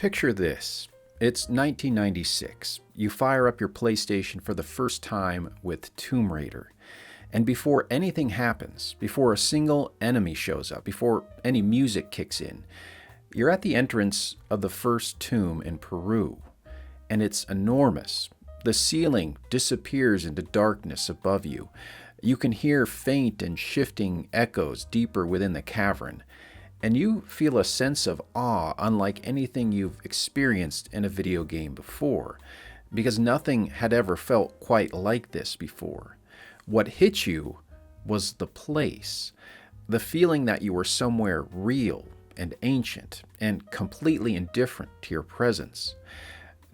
Picture this. It's 1996. You fire up your PlayStation for the first time with Tomb Raider. And before anything happens, before a single enemy shows up, before any music kicks in, you're at the entrance of the first tomb in Peru. And it's enormous. The ceiling disappears into darkness above you. You can hear faint and shifting echoes deeper within the cavern. And you feel a sense of awe unlike anything you've experienced in a video game before, because nothing had ever felt quite like this before. What hit you was the place, the feeling that you were somewhere real and ancient and completely indifferent to your presence.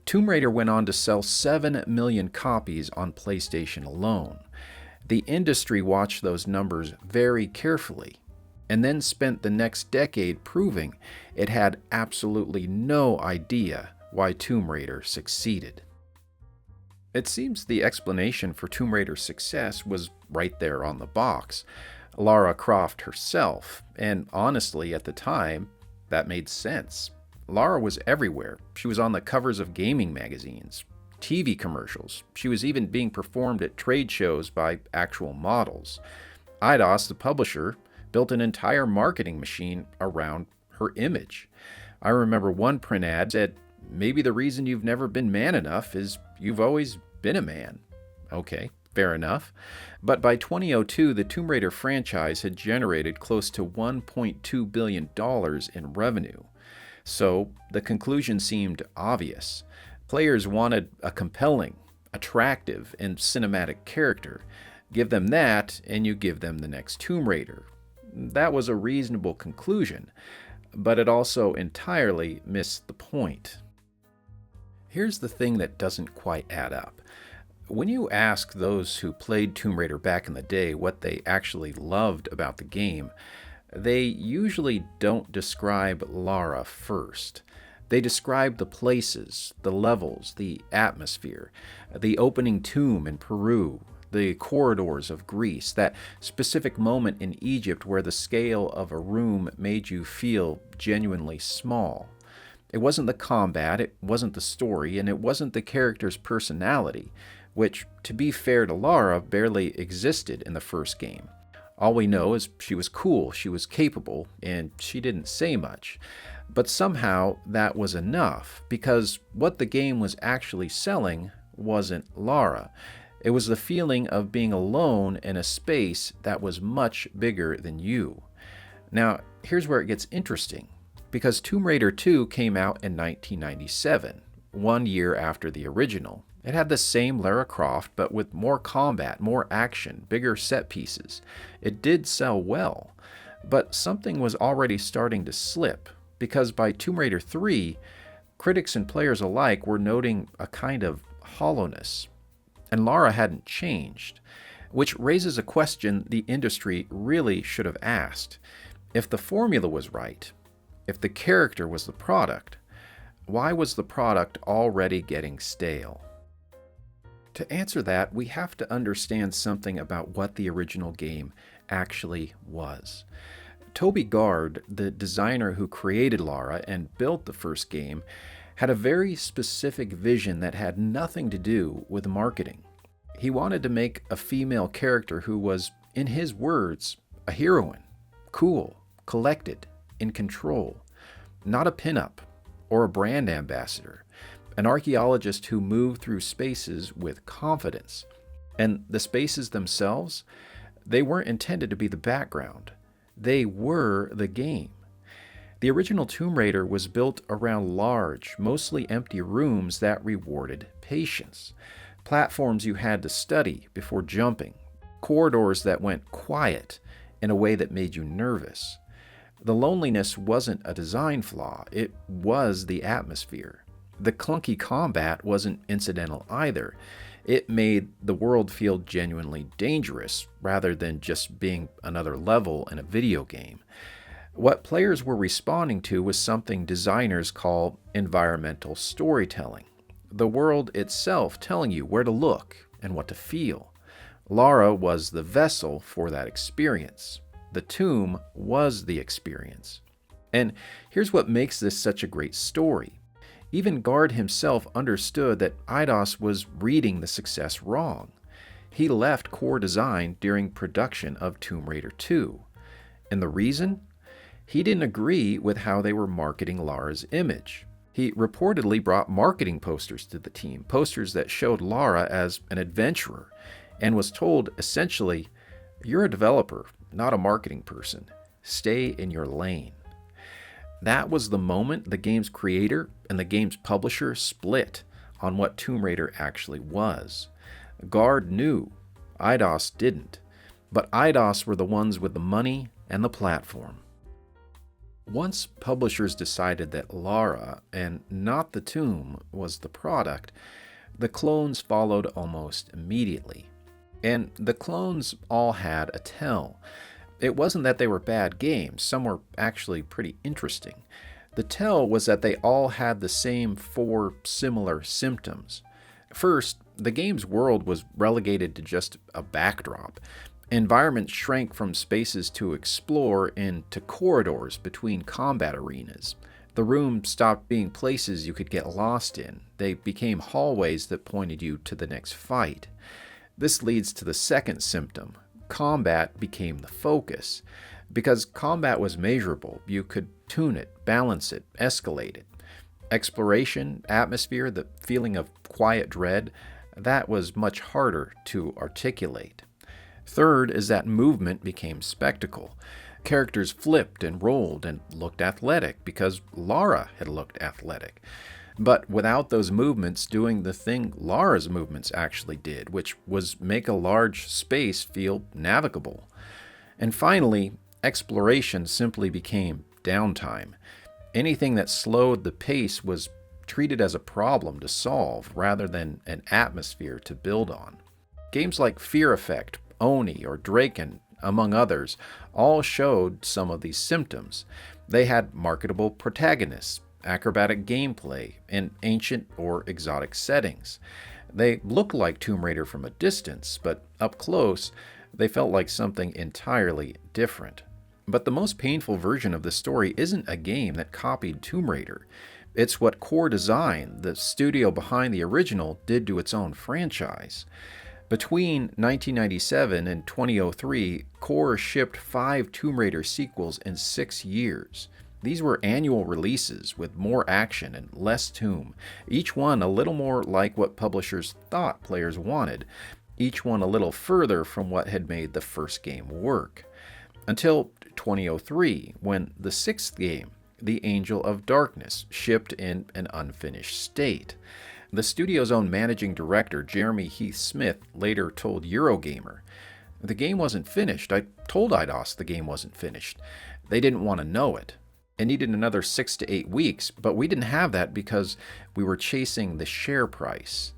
Tomb Raider went on to sell 7 million copies on PlayStation alone. The industry watched those numbers very carefully, and then spent the next decade proving it had absolutely no idea why Tomb Raider succeeded. It seems the explanation for Tomb Raider's success was right there on the box, Lara Croft herself, and honestly, at the time, that made sense. Lara was everywhere. She was on the covers of gaming magazines, TV commercials. She was even being performed at trade shows by actual models. Eidos, the publisher, built an entire marketing machine around her image. I remember one print ad said, "Maybe the reason you've never been man enough is you've always been a man." Okay, fair enough. But by 2002, the Tomb Raider franchise had generated close to $1.2 billion in revenue. So the conclusion seemed obvious. Players wanted a compelling, attractive, and cinematic character. Give them that, and you give them the next Tomb Raider. That was a reasonable conclusion, but it also entirely missed the point. Here's the thing that doesn't quite add up. When you ask those who played Tomb Raider back in the day what they actually loved about the game, they usually don't describe Lara first. They describe the places, the levels, the atmosphere, the opening tomb in Peru, the corridors of Greece, that specific moment in Egypt where the scale of a room made you feel genuinely small. It wasn't the combat, it wasn't the story, and it wasn't the character's personality, which, to be fair to Lara, barely existed in the first game. All we know is she was cool, she was capable, and she didn't say much. But somehow that was enough, because what the game was actually selling wasn't Lara. It was the feeling of being alone in a space that was much bigger than you. Now, here's where it gets interesting, because Tomb Raider 2 came out in 1997, 1 year after the original. It had the same Lara Croft, but with more combat, more action, bigger set pieces. It did sell well, but something was already starting to slip, because by Tomb Raider 3, critics and players alike were noting a kind of hollowness. And Lara hadn't changed, which raises a question the industry really should have asked. If the formula was right, if the character was the product, why was the product already getting stale? To answer that, we have to understand something about what the original game actually was. Toby Gard, the designer who created Lara and built the first game, had a very specific vision that had nothing to do with marketing. He wanted to make a female character who was, in his words, a heroine, cool, collected, in control, not a pinup or a brand ambassador, an archaeologist who moved through spaces with confidence. And the spaces themselves, they weren't intended to be the background. They were the game. The original Tomb Raider was built around large, mostly empty rooms that rewarded patience, platforms you had to study before jumping, corridors that went quiet in a way that made you nervous. The loneliness wasn't a design flaw, it was the atmosphere. The clunky combat wasn't incidental either. It made the world feel genuinely dangerous rather than just being another level in a video game. What players were responding to was something designers call environmental storytelling. The world itself telling you where to look and what to feel. Lara was the vessel for that experience. The tomb was the experience. And here's what makes this such a great story. Even Guard himself understood that Eidos was reading the success wrong. He left core design during production of Tomb Raider 2. And the reason? He didn't agree with how they were marketing Lara's image. He reportedly brought marketing posters to the team, posters that showed Lara as an adventurer, and was told essentially, "You're a developer, not a marketing person. Stay in your lane." That was the moment the game's creator and the game's publisher split on what Tomb Raider actually was. Guard knew, Eidos didn't, but Eidos were the ones with the money and the platform. Once publishers decided that Lara, and not the tomb, was the product, the clones followed almost immediately. And the clones all had a tell. It wasn't that they were bad games, some were actually pretty interesting. The tell was that they all had the same 4 similar symptoms. First, the game's world was relegated to just a backdrop. Environments shrank from spaces to explore into corridors between combat arenas. The rooms stopped being places you could get lost in. They became hallways that pointed you to the next fight. This leads to the second symptom. Combat became the focus. Because combat was measurable, you could tune it, balance it, escalate it. Exploration, atmosphere, the feeling of quiet dread, that was much harder to articulate. Third is that movement became spectacle. Characters flipped and rolled and looked athletic because Lara had looked athletic. But without those movements doing the thing Lara's movements actually did, which was make a large space feel navigable. And finally, exploration simply became downtime. Anything that slowed the pace was treated as a problem to solve rather than an atmosphere to build on. Games like Fear Effect, Oni, or Draken, among others, all showed some of these symptoms. They had marketable protagonists, acrobatic gameplay, and ancient or exotic settings. They looked like Tomb Raider from a distance, but up close, they felt like something entirely different. But the most painful version of the story isn't a game that copied Tomb Raider. It's what Core Design, the studio behind the original, did to its own franchise. Between 1997 and 2003, Core shipped 5 Tomb Raider sequels in 6 years. These were annual releases with more action and less Tomb, each one a little more like what publishers thought players wanted, each one a little further from what had made the first game work. Until 2003, when the 6th game, The Angel of Darkness, shipped in an unfinished state. The studio's own managing director, Jeremy Heath Smith, later told Eurogamer, "The game wasn't finished. I told Eidos the game wasn't finished. They didn't want to know it. It needed another 6 to 8 weeks, but we didn't have that because we were chasing the share price."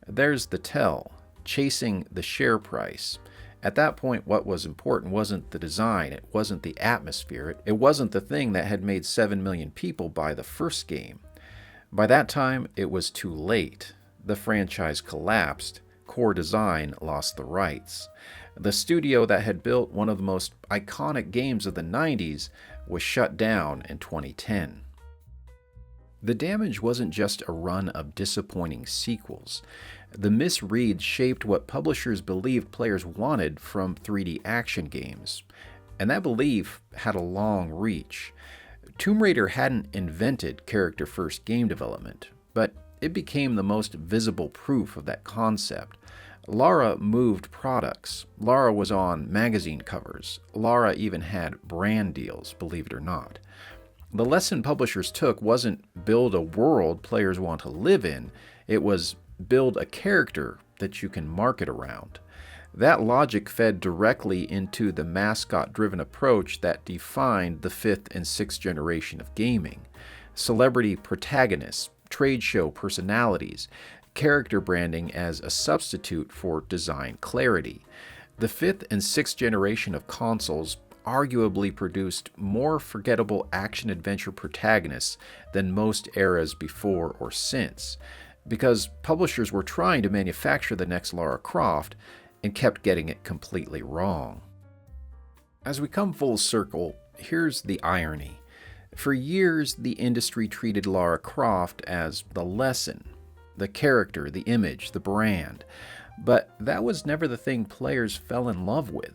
There's the tell, chasing the share price. At that point, what was important wasn't the design, it wasn't the atmosphere, it wasn't the thing that had made 7 million people buy the first game. By that time, it was too late. The franchise collapsed. Core Design lost the rights. The studio that had built one of the most iconic games of the 90s was shut down in 2010. The damage wasn't just a run of disappointing sequels. The misreads shaped what publishers believed players wanted from 3D action games, and that belief had a long reach. Tomb Raider hadn't invented character-first game development, but it became the most visible proof of that concept. Lara moved products. Lara was on magazine covers. Lara even had brand deals, believe it or not. The lesson publishers took wasn't build a world players want to live in, it was build a character that you can market around. That logic fed directly into the mascot-driven approach that defined the 5th and 6th generation of gaming. Celebrity protagonists, trade show personalities, character branding as a substitute for design clarity. The 5th and 6th generation of consoles arguably produced more forgettable action-adventure protagonists than most eras before or since, because publishers were trying to manufacture the next Lara Croft and kept getting it completely wrong. As we come full circle, here's the irony. For years, the industry treated Lara Croft as the lesson, the character, the image, the brand. But that was never the thing players fell in love with.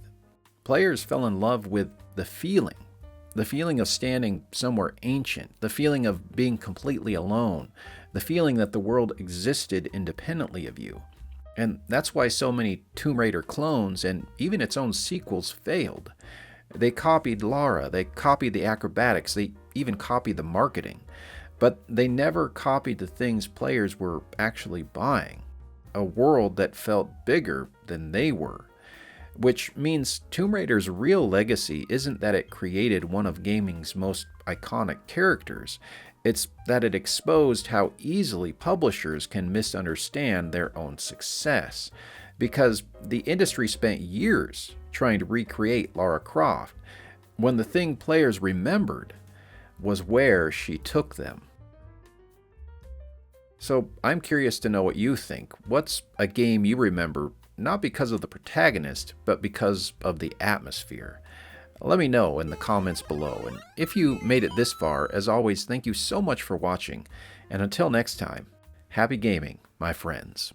Players fell in love with the feeling of standing somewhere ancient, the feeling of being completely alone, the feeling that the world existed independently of you. And that's why so many Tomb Raider clones and even its own sequels failed. They copied Lara, they copied the acrobatics, they even copied the marketing. But they never copied the things players were actually buying. A world that felt bigger than they were. Which means Tomb Raider's real legacy isn't that it created one of gaming's most iconic characters. It's that it exposed how easily publishers can misunderstand their own success. Because the industry spent years trying to recreate Lara Croft, when the thing players remembered was where she took them. So I'm curious to know what you think. What's a game you remember not because of the protagonist, but because of the atmosphere? Let me know in the comments below. And if you made it this far, as always, thank you so much for watching. And until next time, happy gaming, my friends.